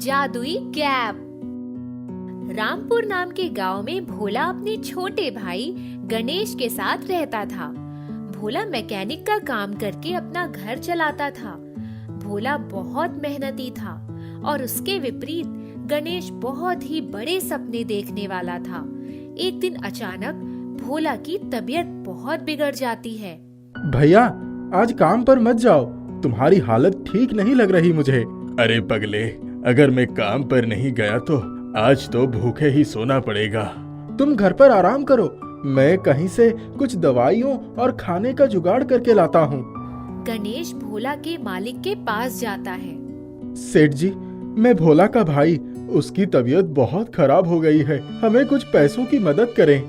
जादुई कैप। रामपुर नाम के गांव में भोला अपने छोटे भाई गणेश के साथ रहता था। भोला मैकेनिक का काम करके अपना घर चलाता था। भोला बहुत मेहनती था और उसके विपरीत गणेश बहुत ही बड़े सपने देखने वाला था। एक दिन अचानक भोला की तबीयत बहुत बिगड़ जाती है। भैया, आज काम पर मत जाओ, तुम्हारी हालत ठीक नहीं लग रही मुझे। अरे पगले, अगर मैं काम पर नहीं गया तो आज तो भूखे ही सोना पड़ेगा। तुम घर पर आराम करो, मैं कहीं से कुछ दवाइयों और खाने का जुगाड़ करके लाता हूँ। गणेश भोला के मालिक के पास जाता है। सेठ जी, मैं भोला का भाई, उसकी तबीयत बहुत खराब हो गई है, हमें कुछ पैसों की मदद करें।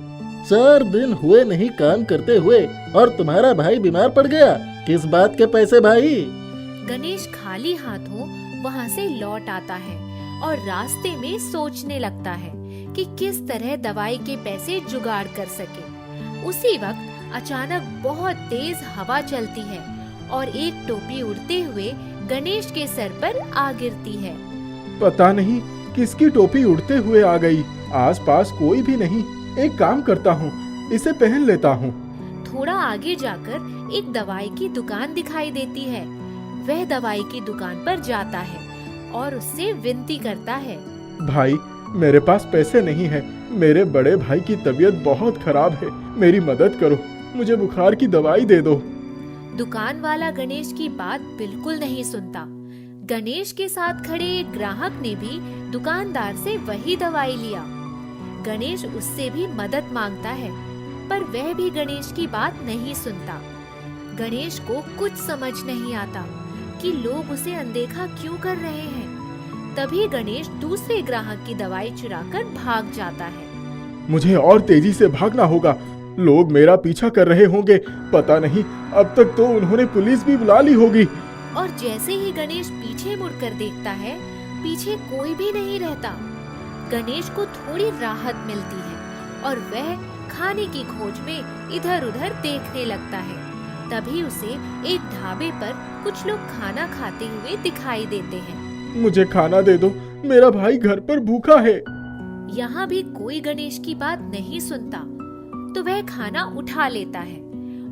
4 दिन हुए नहीं काम करते हुए और तुम्हारा भाई बीमार पड़ गया, किस बात के पैसे भाई? गणेश खाली हाथों वहाँ से लौट आता है और रास्ते में सोचने लगता है कि किस तरह दवाई के पैसे जुगाड़ कर सके। उसी वक्त अचानक बहुत तेज हवा चलती है और एक टोपी उड़ते हुए गणेश के सर पर आ गिरती है। पता नहीं किसकी टोपी उड़ते हुए आ गई, आसपास कोई भी नहीं। एक काम करता हूँ, इसे पहन लेता हूँ। थोड़ा आगे जाकर एक दवाई की दुकान दिखाई देती है। वह दवाई की दुकान पर जाता है और उससे विनती करता है, भाई, मेरे पास पैसे नहीं है, मेरे बड़े भाई की तबीयत बहुत खराब है, मेरी मदद करो, मुझे बुखार की दवाई दे दो। दुकान वाला गणेश की बात बिल्कुल नहीं सुनता। गणेश के साथ खड़े एक ग्राहक ने भी दुकानदार से वही दवाई लिया। गणेश उससे भी मदद मांगता है, पर वह भी गणेश की बात नहीं सुनता। गणेश को कुछ समझ नहीं आता कि लोग उसे अनदेखा क्यों कर रहे हैं। तभी गणेश दूसरे ग्राहक की दवाई चुराकर भाग जाता है। मुझे और तेजी से भागना होगा, लोग मेरा पीछा कर रहे होंगे, पता नहीं अब तक तो उन्होंने पुलिस भी बुला ली होगी। और जैसे ही गणेश पीछे मुड़कर देखता है, पीछे कोई भी नहीं रहता। गणेश को थोड़ी राहत मिलती है और वह खाने की खोज में इधर-उधर देखने लगता है। तभी उसे एक ढाबे पर कुछ लोग खाना खाते हुए दिखाई देते हैं। मुझे खाना दे दो, मेरा भाई घर पर भूखा है। यहाँ भी कोई गणेश की बात नहीं सुनता, तो वह खाना उठा लेता है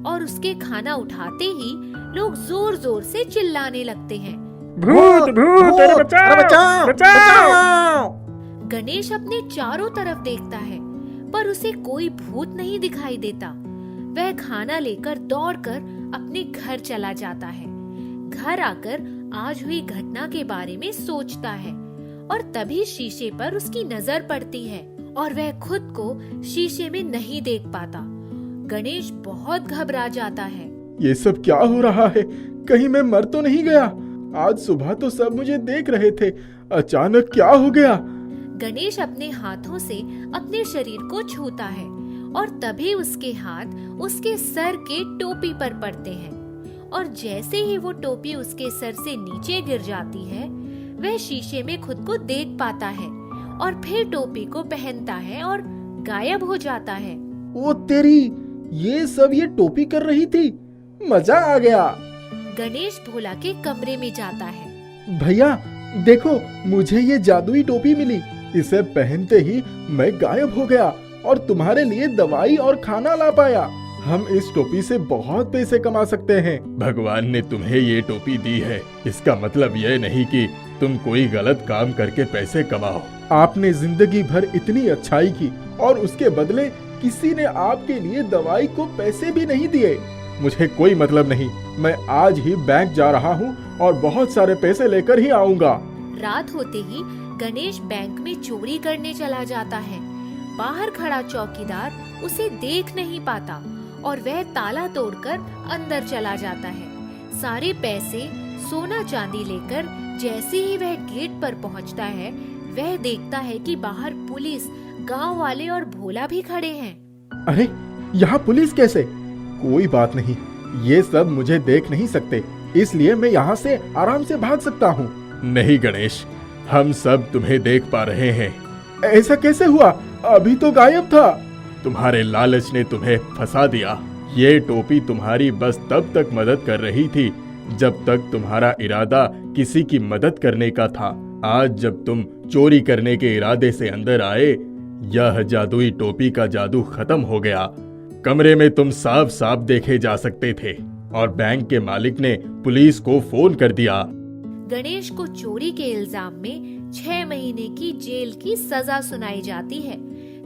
और उसके खाना उठाते ही लोग जोर जोर से चिल्लाने लगते हैं, भूत भूत, अरे बचाओ बचाओ। गणेश अपने चारों तरफ देखता है, पर उसे कोई भूत नहीं दिखाई देता। वह खाना लेकर दौड़कर अपने घर चला जाता है। घर आकर आज हुई घटना के बारे में सोचता है और तभी शीशे पर उसकी नजर पड़ती है और वह खुद को शीशे में नहीं देख पाता। गणेश बहुत घबरा जाता है। ये सब क्या हो रहा है? कहीं मैं मर तो नहीं गया? आज सुबह तो सब मुझे देख रहे थे, अचानक क्या हो गया? गणेश अपने हाथों से अपने शरीर को छूता है और तभी उसके हाथ उसके सर के टोपी पर पड़ते हैं और जैसे ही वो टोपी उसके सर से नीचे गिर जाती है, वह शीशे में खुद को देख पाता है और फिर टोपी को पहनता है और गायब हो जाता है। ओ तेरी, ये टोपी कर रही थी, मजा आ गया। गणेश भोला के कमरे में जाता है। भैया देखो, मुझे ये जादुई टोपी मिली, इसे पहनते ही मैं गायब हो गया और तुम्हारे लिए दवाई और खाना ला पाया। हम इस टोपी से बहुत पैसे कमा सकते हैं। भगवान ने तुम्हें ये टोपी दी है, इसका मतलब यह नहीं कि तुम कोई गलत काम करके पैसे कमाओ। आपने जिंदगी भर इतनी अच्छाई की और उसके बदले किसी ने आपके लिए दवाई को पैसे भी नहीं दिए। मुझे कोई मतलब नहीं, मैं आज ही बैंक जा रहा हूँ और बहुत सारे पैसे लेकर ही आऊंगा। रात होते ही गणेश बैंक में चोरी करने चला जाता है। बाहर खड़ा चौकीदार उसे देख नहीं पाता और वह ताला तोड़कर अंदर चला जाता है। सारे पैसे, सोना चांदी लेकर जैसे ही वह गेट पर पहुंचता है, वह देखता है कि बाहर पुलिस, गांव वाले और भोला भी खड़े हैं। अरे, यहाँ पुलिस कैसे? कोई बात नहीं, ये सब मुझे देख नहीं सकते, इसलिए मैं यहाँ से आराम से भाग सकता हूँ। नहीं गणेश, हम सब तुम्हें देख पा रहे हैं। ऐसा कैसे हुआ? अभी तो गायब था। तुम्हारे लालच ने तुम्हें फंसा दिया। ये टोपी तुम्हारी बस तब तक मदद कर रही थी जब तक तुम्हारा इरादा किसी की मदद करने का था। आज जब तुम चोरी करने के इरादे से अंदर आए, यह जादुई टोपी का जादू खत्म हो गया। कमरे में तुम साफ साफ देखे जा सकते थे और बैंक के मालिक ने पुलिस को फोन कर दिया। गणेश को चोरी के इल्जाम में 6 महीने की जेल की सजा सुनाई जाती है।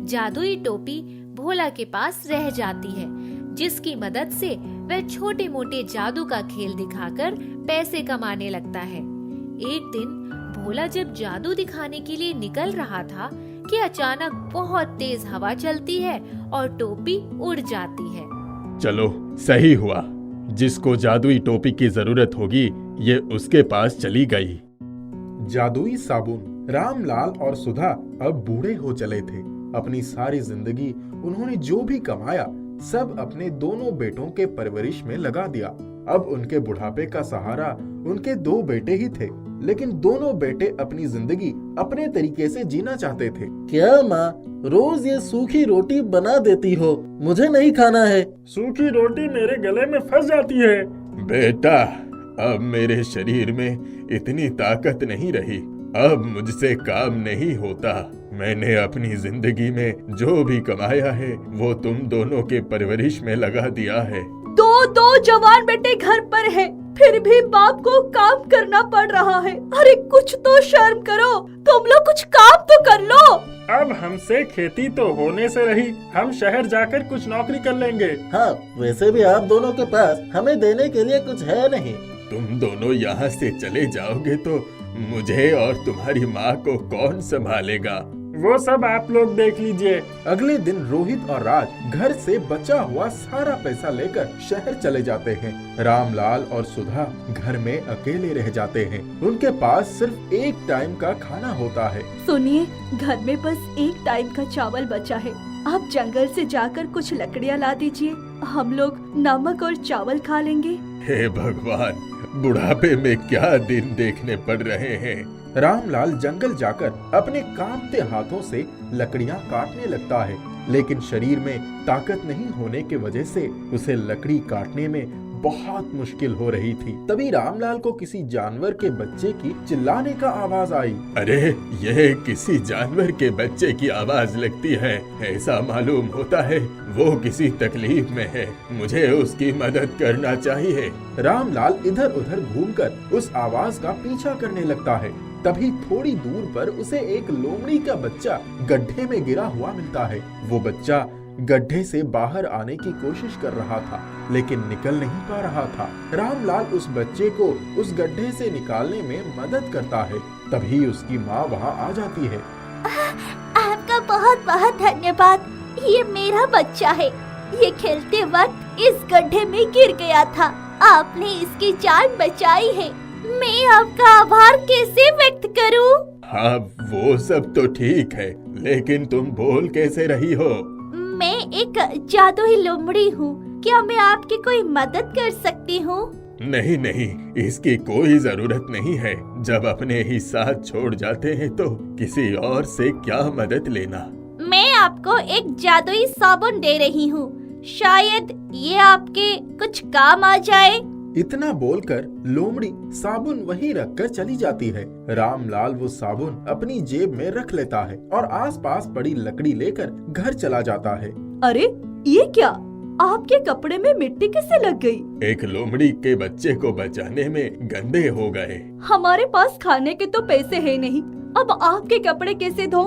जादुई टोपी भोला के पास रह जाती है, जिसकी मदद से वह छोटे मोटे जादू का खेल दिखाकर पैसे कमाने लगता है। एक दिन भोला जब जादू दिखाने के लिए निकल रहा था कि अचानक बहुत तेज हवा चलती है और टोपी उड़ जाती है। चलो, सही हुआ। जिसको जादुई टोपी की जरूरत होगी ये उसके पास चली गई। जादुई साबुन। रामलाल और सुधा अब बूढ़े हो चले थे। अपनी सारी जिंदगी उन्होंने जो भी कमाया सब अपने दोनों बेटों के परवरिश में लगा दिया। अब उनके बुढ़ापे का सहारा उनके 2 बेटे ही थे, लेकिन दोनों बेटे अपनी जिंदगी अपने तरीके से जीना चाहते थे। क्या माँ, रोज ये सूखी रोटी बना देती हो, मुझे नहीं खाना है। सूखी रोटी मेरे गले में फंस जाती है। बेटा, अब मेरे शरीर में इतनी ताकत नहीं रही। अब मुझसे काम नहीं होता। मैंने अपनी जिंदगी में जो भी कमाया है वो तुम दोनों के परवरिश में लगा दिया है। दो जवान बेटे घर पर है, फिर भी बाप को काम करना पड़ रहा है। अरे कुछ तो शर्म करो, तुम लोग कुछ काम तो कर लो। अब हमसे खेती तो होने से रही, हम शहर जाकर कुछ नौकरी कर लेंगे। हाँ, वैसे भी आप दोनों के पास हमें देने के लिए कुछ है नहीं। तुम दोनों यहाँ से चले जाओगे तो मुझे और तुम्हारी माँ को कौन संभालेगा? वो सब आप लोग देख लीजिए। अगले दिन रोहित और राज घर से बचा हुआ सारा पैसा लेकर शहर चले जाते हैं। रामलाल और सुधा घर में अकेले रह जाते हैं। उनके पास सिर्फ एक टाइम का खाना होता है। सुनिए, घर में बस एक टाइम का चावल बचा है। आप जंगल से जाकर कुछ लकड़ियाँ ला दीजिए, हम लोग नमक और चावल खा लेंगे। हे भगवान, बुढ़ापे में क्या दिन देखने पड़ रहे हैं। रामलाल जंगल जाकर अपने कांपते हाथों से लकड़ियां काटने लगता है, लेकिन शरीर में ताकत नहीं होने की वजह से उसे लकड़ी काटने में बहुत मुश्किल हो रही थी। तभी रामलाल को किसी जानवर के बच्चे की चिल्लाने का आवाज आई। अरे, यह किसी जानवर के बच्चे की आवाज लगती है। ऐसा मालूम होता है वो किसी तकलीफ में है। मुझे उसकी मदद करना चाहिए। रामलाल इधर उधर घूमकर उस आवाज का पीछा करने लगता है। तभी थोड़ी दूर पर उसे एक लोमड़ी का बच्चा गड्ढे में गिरा हुआ मिलता है। वो बच्चा गड्ढे से बाहर आने की कोशिश कर रहा था, लेकिन निकल नहीं पा रहा था। रामलाल उस बच्चे को उस गड्ढे से निकालने में मदद करता है। तभी उसकी माँ वहाँ आ जाती है। आपका बहुत बहुत धन्यवाद। ये मेरा बच्चा है, ये खेलते वक्त इस गड्ढे में गिर गया था, आपने इसकी जान बचाई है। मैं आपका आभार कैसे व्यक्त करूं? हाँ, वो सब तो ठीक है, लेकिन तुम बोल कैसे रही हो? मैं एक जादुई लोमड़ी हूँ, क्या मैं आपकी कोई मदद कर सकती हूँ? नहीं नहीं, इसकी कोई जरूरत नहीं है। जब अपने ही साथ छोड़ जाते हैं तो किसी और से क्या मदद लेना। मैं आपको एक जादुई साबुन दे रही हूँ, शायद ये आपके कुछ काम आ जाए। इतना बोलकर लोमड़ी साबुन वहीं रखकर चली जाती है। रामलाल वो साबुन अपनी जेब में रख लेता है और आसपास पड़ी लकड़ी लेकर घर चला जाता है। अरे ये क्या, आपके कपड़े में मिट्टी कैसे लग गई? एक लोमड़ी के बच्चे को बचाने में गंदे हो गए। हमारे पास खाने के तो पैसे है नहीं, अब आपके कपड़े कैसे धो?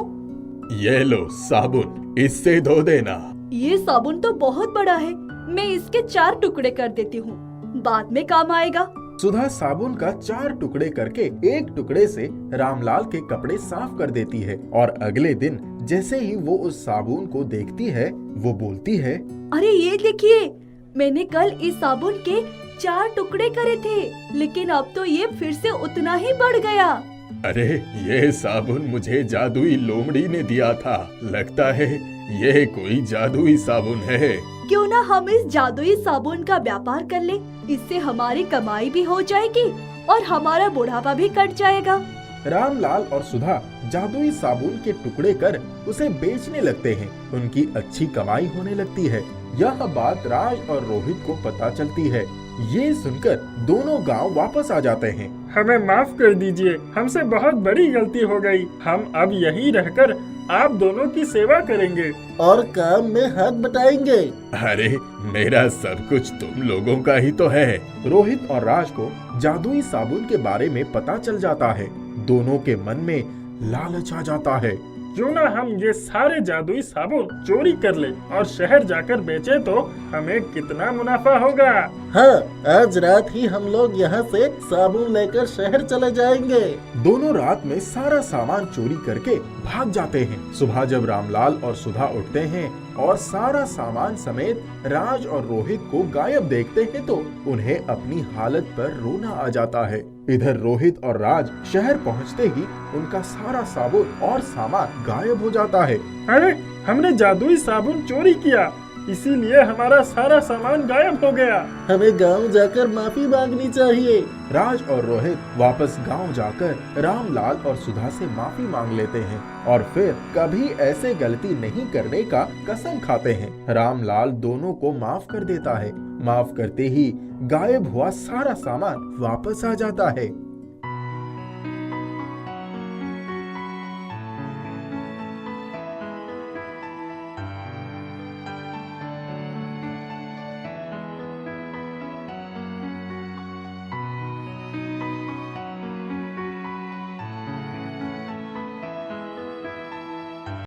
ये लो साबुन, इससे धो देना। ये साबुन तो बहुत बड़ा है, मैं इसके 4 टुकड़े कर देती हूँ, बाद में काम आएगा। सुधा साबुन का 4 टुकड़े करके एक टुकड़े से रामलाल के कपड़े साफ कर देती है और अगले दिन जैसे ही वो उस साबुन को देखती है वो बोलती है, अरे ये देखिए, मैंने कल इस साबुन के 4 टुकड़े करे थे, लेकिन अब तो ये फिर से उतना ही बढ़ गया। अरे, ये साबुन मुझे जादुई लोमड़ी ने दिया था। लगता है ये कोई जादुई साबुन है। क्यों ना हम इस जादुई साबुन का व्यापार कर ले, इससे हमारी कमाई भी हो जाएगी और हमारा बुढ़ापा भी कट जाएगा। रामलाल और सुधा जादुई साबुन के टुकड़े कर उसे बेचने लगते हैं। उनकी अच्छी कमाई होने लगती है। यह बात राज और रोहित को पता चलती है। ये सुनकर दोनों गांव वापस आ जाते हैं। हमें माफ कर दीजिए, हमसे बहुत बड़ी गलती हो गई। हम अब यहीं रहकर आप दोनों की सेवा करेंगे। और काम में हाथ बटाएंगे। अरे मेरा सब कुछ तुम लोगों का ही तो है। रोहित और राज को जादुई साबुन के बारे में पता चल जाता है। दोनों के मन में लालच आ जाता है। क्यों ना हम ये सारे जादुई साबुन चोरी कर ले और शहर जाकर बेचे तो हमें कितना मुनाफा होगा। हाँ, आज रात ही हम लोग यहाँ से साबुन लेकर शहर चले जाएंगे। दोनों रात में सारा सामान चोरी करके भाग जाते हैं। सुबह जब रामलाल और सुधा उठते हैं और सारा सामान समेत राज और रोहित को गायब देखते हैं तो उन्हें अपनी हालत पर रोना आ जाता है। इधर रोहित और राज शहर पहुंचते ही उनका सारा साबुन और सामान गायब हो जाता है। अरे हमने जादुई साबुन चोरी किया, इसीलिए हमारा सारा सामान गायब हो गया। हमें गांव जाकर माफी मांगनी चाहिए। राज और रोहित वापस गांव जाकर रामलाल और सुधा से माफी मांग लेते हैं और फिर कभी ऐसे गलती नहीं करने का कसम खाते हैं। रामलाल दोनों को माफ कर देता है। माफ करते ही गायब हुआ सारा सामान वापस आ जाता है।